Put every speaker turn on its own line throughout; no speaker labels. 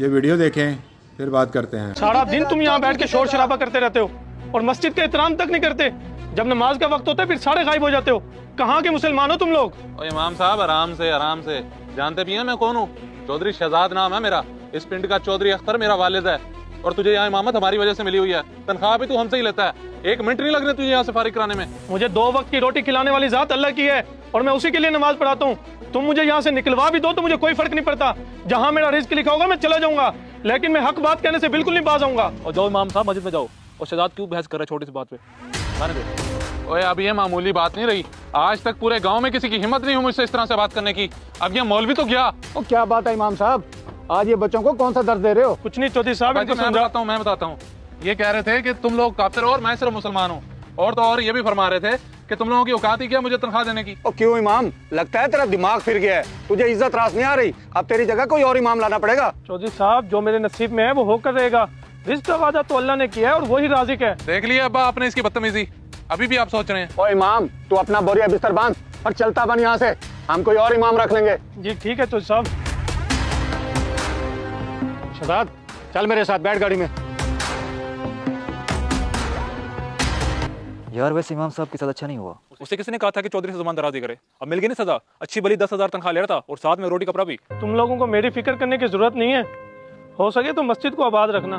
ये वीडियो देखें फिर बात करते हैं।
सारा दिन तुम यहाँ बैठ के शोर शराबा करते रहते हो और मस्जिद का एहतराम तक नहीं करते। जब नमाज का वक्त होता है फिर सारे गायब हो जाते हो। कहाँ के मुसलमान हो तुम लोग?
इमाम साहब आराम से जानते भी हैं मैं कौन हूँ? चौधरी शहजाद नाम है मेरा। इस पिंड का चौधरी अख्तर मेरा वालिद है और तुझे यहाँ इमामत हमारी वजह से मिली हुई है। तनख्वाह भी तू हमसे ही लेता है। 1 मिनट नहीं लग रहे तुझे यहाँ से फारिग कराने में।
मुझे 2 वक्त की रोटी खिलाने वाली जात अल्लाह की है और मैं उसी के लिए नमाज पढ़ाता हूँ। तुम मुझे यहाँ से निकलवा भी दो तो मुझे कोई फर्क नहीं पड़ता। जहाँ मेरा रिस्क लिखा होगा मैं चला जाऊंगा, लेकिन मैं हक बात कहने से बिल्कुल नहीं बाज आऊंगा।
और जाओ इमाम साहब मस्जिद में जाओ। और शहजाद क्यों बहस कर रहा है छोटी सी बात पे? माने दो। ओए अब ये मामूली बात नहीं रही। आज तक पूरे गांव में किसी की हिम्मत नहीं हुई मुझसे इस तरह से बात करने की। अब ये मौलवी तो गया।
तो क्या बात है इमाम साहब, आज ये बच्चों को कौन सा दर्द दे रहे हो?
कुछ नहीं चौधरी साहब,
मैं बताता हूँ। ये कह रहे थे कि तुम लोग काफिर और मैं सिर्फ मुसलमान हूँ। और तो और ये भी फरमा रहे थे कि तुम लोगों की औकात ही क्या मुझे तनख्वाह देने की।
और क्यों इमाम, लगता है तेरा दिमाग फिर गया है, तुझे इज्जत रास नहीं आ रही। अब तेरी जगह कोई और इमाम लाना पड़ेगा।
चौधरी साहब जो मेरे नसीब में है वो होकर रहेगा। रिस्क का वादा तो अल्लाह ने किया है और वही राज़िक है।
देख लिया अब्बा आपने इसकी बदतमीजी। अभी भी आप सोच रहे हैं?
ओ इमाम तू अपना बोरिया बिस्तर बांध और चलता बन यहाँ से। हम कोई और इमाम रख लेंगे।
जी ठीक है चौधरी साहब।
शहजाद चल मेरे साथ, बैठ गाड़ी में।
यार वैसे इमाम साहब के साथ अच्छा नहीं हुआ।
उसे किसने कहा था कि चौधरी से ज़बान दराज़ी करे? अब मिल गई ना सजा। अच्छी भली 10,000 तनख्वाह ले रहा था और साथ में रोटी कपड़ा भी।
तुम लोगों को मेरी फिक्र करने की जरूरत नहीं है। हो सके तो मस्जिद को आबाद रखना।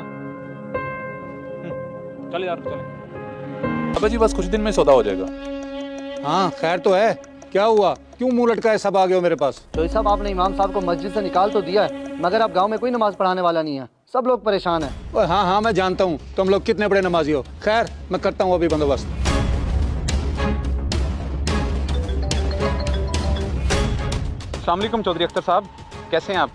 चल यार चले। अबे जी बस कुछ दिन में सौदा हो जाएगा।
हाँ खैर तो है। क्या हुआ, क्यों मुंह लटका है सब आ गए हो मेरे पास?
चौधरी साहब आपने इमाम साहब को मस्जिद से निकाल तो दिया है, मगर अब गांव में कोई नमाज पढ़ाने वाला नहीं है। सब लोग परेशान हैं।
हाँ हाँ मैं जानता हूँ तुम लोग कितने बड़े नमाजी हो। खैर मैं करता हूँ अभी बंदोबस्त।
अस्सलाम वालेकुम चौधरी अख्तर साहब, कैसे हैं आप?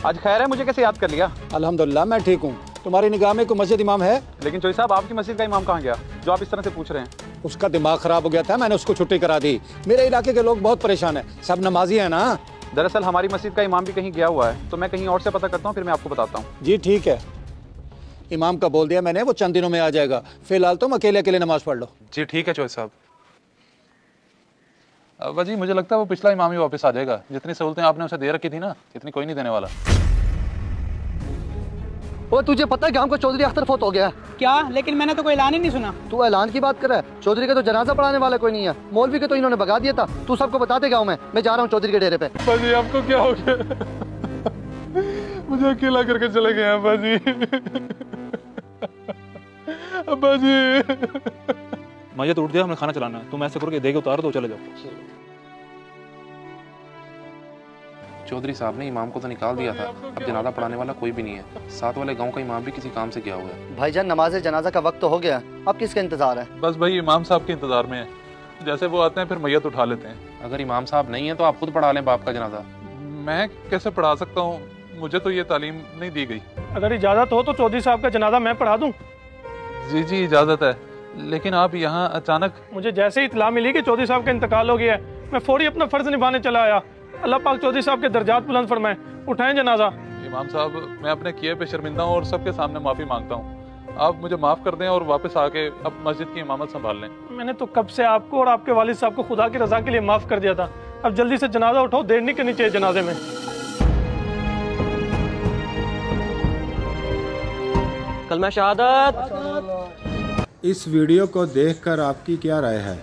आज खैर है, मुझे कैसे याद कर लिया?
अल्हम्दुलिल्लाह मैं ठीक हूँ। तुम्हारी निगाह में कोई मस्जिद इमाम है?
लेकिन चौधरी साहब आपकी मस्जिद का इमाम कहाँ गया जो आप इस तरह से पूछ रहे हैं?
उसका दिमाग खराब हो गया था, मैंने उसको छुट्टी करा दी। मेरे इलाके के लोग बहुत परेशान हैं, सब नमाजी हैं ना।
दरअसल हमारी मस्जिद का इमाम भी कहीं गया हुआ है, तो मैं कहीं और से पता करता हूँ, फिर मैं आपको बताता हूँ।
जी ठीक है, इमाम का बोल दिया मैंने, वो चंद दिनों में आ जाएगा। फिलहाल तुम अकेले अकेले नमाज पढ़ लो।
जी ठीक है चौधरी साहब। अब जी मुझे लगता है वो पिछला इमाम ही वापस आ जाएगा। जितनी सहूलतें आपने उसे दे रखी थी ना, इतनी कोई नहीं देने वाला।
वो तुझे पता है कि हमको चौधरी अख्तर फौत हो गया?
क्या? लेकिन मैंने तो कोई ऐलान ही नहीं सुना।
तू ऐलान की बात कर रहा है? चौधरी का तो जनाजा पढ़ाने वाला कोई नहीं है। मौलवी के तो इन्होंने भगा दिया था। तू सबको बता दे गाँव में मैं जा रहा हूँ चौधरी के डेरे पे।
बाजी आपको क्या हो गया? मुझे अकेला करके चले गए हैं बाजी। बाजी मुझे तो उठ गया, हमें खाना चलाना है। तुम ऐसे करो कि देगे उतार दो, चले जाओ। चौधरी साहब ने इमाम को तो निकाल दिया था, अब जनाजा पढ़ाने वाला कोई भी नहीं है। साथ वाले गांव का इमाम भी किसी काम से गया हुआ है।
भाईजान नमाज जनाजा का वक्त तो हो गया, अब किसका इंतजार है?
बस भाई इमाम साहब के इंतजार में है। जैसे वो आते हैं फिर मैयत उठा लेते हैं। अगर इमाम साहब नहीं है तो आप खुद पढ़ा लें बाप का जनाजा। मैं कैसे पढ़ा सकता हूँ? मुझे तो ये तालीम नहीं दी गई।
अगर इजाजत हो तो चौधरी साहब का जनाजा मैं पढ़ा दूं?
जी जी इजाजत है, लेकिन आप यहाँ अचानक?
मुझे जैसे ही इत्तला मिली कि चौधरी साहब का इंतकाल हो गया है, मैं फौरी अपना फर्ज निभाने चला आया। अल्लाह पाक चौधरी साहब के दर्जात बुलंद फरमाए, उठाएं जनाजा।
इमाम साहब मैं अपने किए पे शर्मिंदा हूँ और सबके सामने माफ़ी मांगता हूँ। आप मुझे माफ़ कर दें और वापस आके अब मस्जिद की इमामत संभाल लें।
मैंने तो कब से आपको और आपके वालिद साहब को खुदा की रजा के लिए माफ़ कर दिया था। अब जल्दी से जनाजा उठाओ, देर नहीं करनी चाहिए जनाजे में।
कलमा शहादत।
इस वीडियो को देखकर आपकी क्या राय है?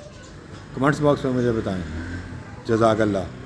कमेंट्स बॉक्स में मुझे बताएं। जज़ाकल्लाह।